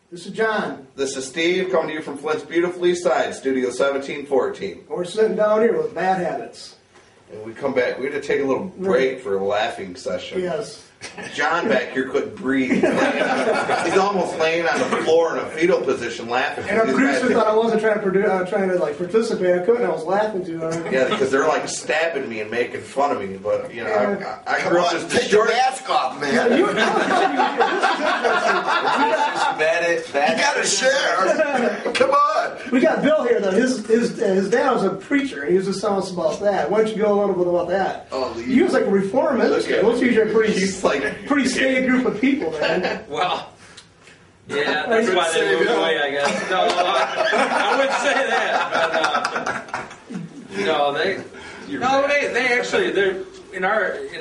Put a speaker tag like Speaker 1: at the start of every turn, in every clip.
Speaker 1: This is John.
Speaker 2: This is Steve, coming to you from Flint's beautiful east side, Studio 1714.
Speaker 1: We're sitting down here with Bad Habits.
Speaker 2: And we come back, we had to take a little break for a laughing session.
Speaker 1: Yes.
Speaker 2: John back here couldn't breathe. He's almost laying on the floor in a fetal position laughing.
Speaker 1: And our producer thought I wasn't trying to participate. I couldn't. I was laughing too hard.
Speaker 2: Yeah, because they're like stabbing me and making fun of me. But you know, I grew up just
Speaker 3: take your mask off, man.
Speaker 1: Yeah, you
Speaker 3: got to share. Come on.
Speaker 1: We got Bill here though. His dad was a preacher. He was just telling us about that. Why don't you go a little bit about that?
Speaker 2: Oh,
Speaker 1: he was like a reform minister. Most usually pretty staid group of people, man.
Speaker 4: Well, yeah, that's why they moved away, I guess. No, I wouldn't say that, but they actually they're in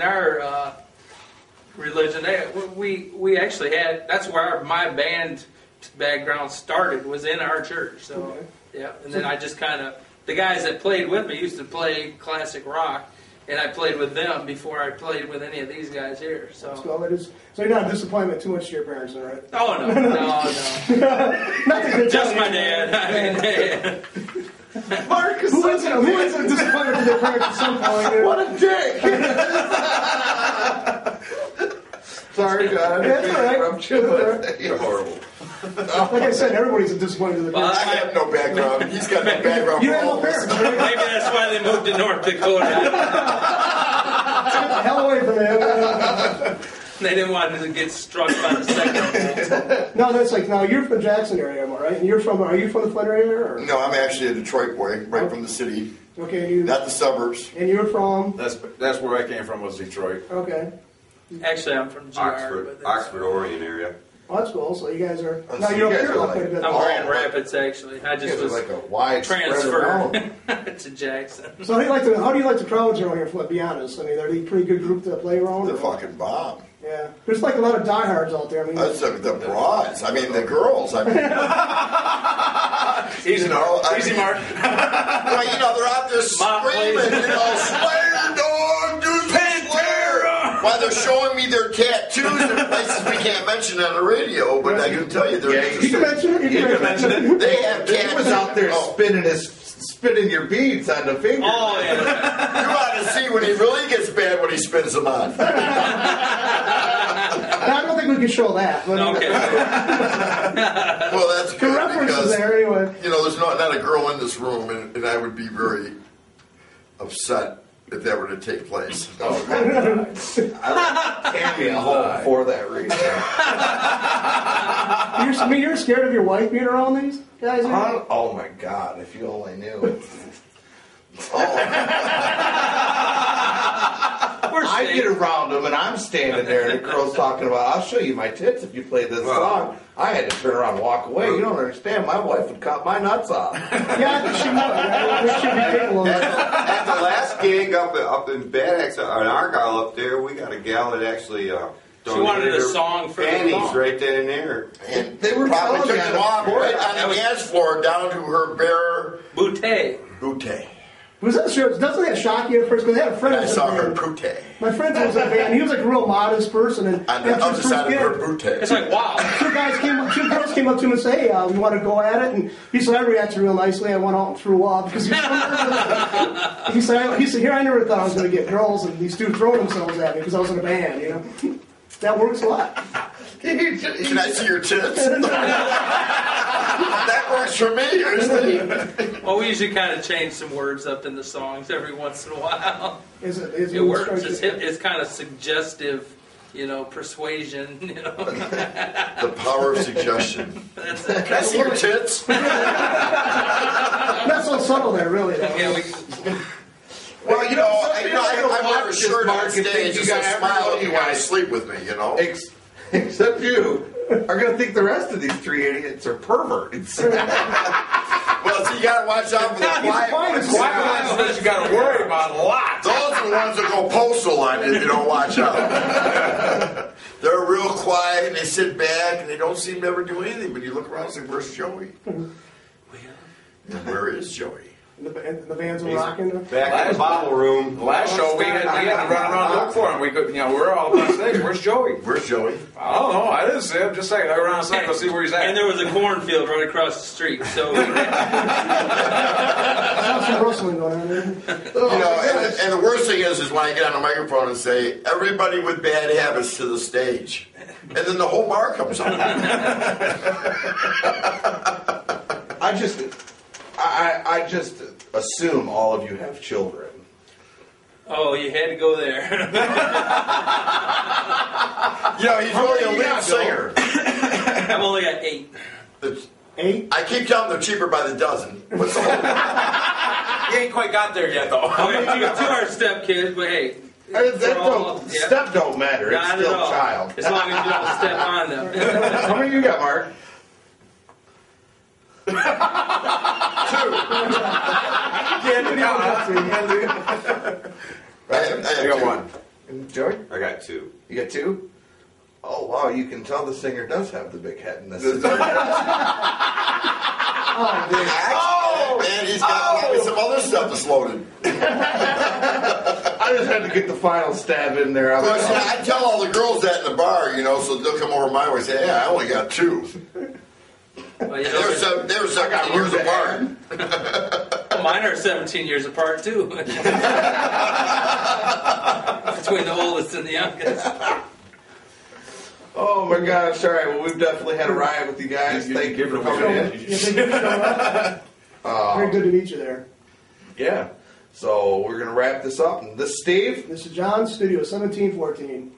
Speaker 4: our religion. We actually had, that's where my band background started, was in our church. So okay. Yeah, and then I just kind of, the guys that played with me used to play classic rock. And I played with them before I played with any of these guys here. So
Speaker 1: you're not a disappointment too much to your parents, right?
Speaker 4: Oh, no. Just my dad. I mean,
Speaker 1: Marcus, who is a disappointment to their parents at some point?
Speaker 2: What a dick! Sorry, John.
Speaker 1: That's all right.
Speaker 2: You're horrible.
Speaker 1: Like I said, everybody's a disappointment to the parents.
Speaker 3: I have no background. He's got no background.
Speaker 1: You have no parents.
Speaker 4: Maybe that's why they moved to North Dakota.
Speaker 1: Get the hell away from them.
Speaker 4: They didn't want to get struck by the second.
Speaker 1: No, that's like, now you're from Jackson area, am I right? And are you from the Flint area? Or?
Speaker 3: No, I'm actually a Detroit boy, right from the city.
Speaker 1: Okay.
Speaker 3: Not the suburbs.
Speaker 1: And you're from?
Speaker 5: That's where I came from, was Detroit.
Speaker 1: Okay.
Speaker 4: Actually, I'm from GR.
Speaker 5: Oxford, Oregon area.
Speaker 1: Oh, that's cool. So you guys are...
Speaker 2: Now you're up here
Speaker 1: quite a bit.
Speaker 4: I'm Grand Rapids, actually. I just was
Speaker 2: like a wide
Speaker 4: transferred to Jackson.
Speaker 1: So how do you like the crowds around here, Flint, be honest? I mean, are they a pretty good group to play around?
Speaker 3: They're fucking bomb.
Speaker 1: Yeah. There's like a lot of diehards out there. I mean,
Speaker 3: the broads. I mean, the girls. I mean...
Speaker 5: Easy Mark.
Speaker 3: Well, they're out there screaming, Slayer dog, do Pantera! While they're showing me their tattoos in places we can't mention on the radio, but I can tell you they're...
Speaker 1: You can mention it. You can mention it.
Speaker 3: They have tattoos.
Speaker 2: He was out there spinning your beads on the finger.
Speaker 4: Oh, yeah.
Speaker 3: You ought to see when he really gets bad when he spins them on.
Speaker 1: I don't think we can show that. But
Speaker 4: okay.
Speaker 3: Well, that's good.
Speaker 1: The references there, anyway.
Speaker 3: There's not a girl in this room, and I would be very upset if that were to take place.
Speaker 2: Oh, God. I can't be at home for that reason.
Speaker 1: You're scared of your wife being around these guys?
Speaker 2: Oh, my God, if you only knew. I get around them, and I'm standing there, and the girl's talking about, I'll show you my tits if you play this song. I had to turn around and walk away. You don't understand. My wife would cut my nuts off.
Speaker 1: Yeah, I think she would. There should be people
Speaker 5: At the last gig up in Baddest, in Argyle up there, we got a gal that actually...
Speaker 4: she wanted a song for
Speaker 5: panties right then and there.
Speaker 3: And they were probably took them off right on the dance floor down to her bare...
Speaker 4: Bootay.
Speaker 1: Was that sure? Doesn't that shock you at first? Because I had a friend.
Speaker 3: I saw her bootay.
Speaker 1: My friend was in a band. He was like a real modest person, and
Speaker 3: on the side of her bootay.
Speaker 4: It's like, wow.
Speaker 1: Two girls came up to him and said, "Hey, we want to go at it." And he said, "I reacted real nicely. I went out and threw up because he said, here I never thought I was going to get girls, and these two throwing themselves at me because I was in a band. That works a lot."
Speaker 3: Can I see your tits? That works for me.
Speaker 4: Well, we usually kind of change some words up in the songs every once in a while.
Speaker 1: It
Speaker 4: works. It's kind of suggestive, persuasion.
Speaker 3: The power of suggestion. Can I see your tits?
Speaker 1: Not so subtle there, really.
Speaker 4: Yeah,
Speaker 3: Well, I wear a shirt on stage just to smile if you want to sleep with me,
Speaker 2: Except you are going to think the rest of these three idiots are perverts.
Speaker 3: Well, so you got to watch out for the quiet ones.
Speaker 5: You got to worry about a lot.
Speaker 3: Those are the ones that go postal on you if you don't watch out. They're real quiet and they sit back and they don't seem to ever do anything. But you look around and say, "Where's Joey?" And where is Joey?
Speaker 1: And the bands were rocking.
Speaker 5: Back in the bottle room.
Speaker 6: The last show we had to run around and look for him. We could, we're all on stage. Where's Joey?
Speaker 3: Where's Joey?
Speaker 6: I don't know. I didn't see him. Just saying, I go around the side, go see where he's at.
Speaker 4: And there was a cornfield right across the street. So
Speaker 1: I saw some rustling going on there.
Speaker 3: And the worst thing is when I get on the microphone and say, everybody with bad habits to the stage. And then the whole bar comes on.
Speaker 2: I just assume all of you have children.
Speaker 4: oh, you had to go there.
Speaker 3: He's only a lead singer.
Speaker 4: I've only got 8.
Speaker 1: 8?
Speaker 3: I keep telling them they're cheaper by the dozen. What's the whole?
Speaker 6: He ain't quite got there yet, though.
Speaker 4: I mean, 2 are step kids, but hey.
Speaker 2: Step don't matter. It's
Speaker 4: Not
Speaker 2: still
Speaker 4: at all.
Speaker 2: child.
Speaker 4: As long as you don't step on them.
Speaker 2: How many you got, Mark?
Speaker 3: 2.
Speaker 6: I got 1.
Speaker 2: And Joey?
Speaker 5: I got 2.
Speaker 2: You got 2? Oh, wow. You can tell the singer does have the big head in this.
Speaker 3: Man, he's got probably some other stuff that's loaded.
Speaker 2: I just had to get the final stab in there.
Speaker 3: I tell all the girls that in the bar, so they'll come over my way and say, "Yeah, I only got 2."
Speaker 4: Well,
Speaker 3: They were 17 years apart.
Speaker 4: Mine are 17 years apart, too. Between the oldest and the youngest.
Speaker 2: Oh my gosh! All right. Well, we've definitely had a ride with you guys. Thank you for coming in.
Speaker 1: Very good to meet you there.
Speaker 2: Yeah. So we're gonna wrap this up. And this is Steve.
Speaker 1: This is John, Studio 1714.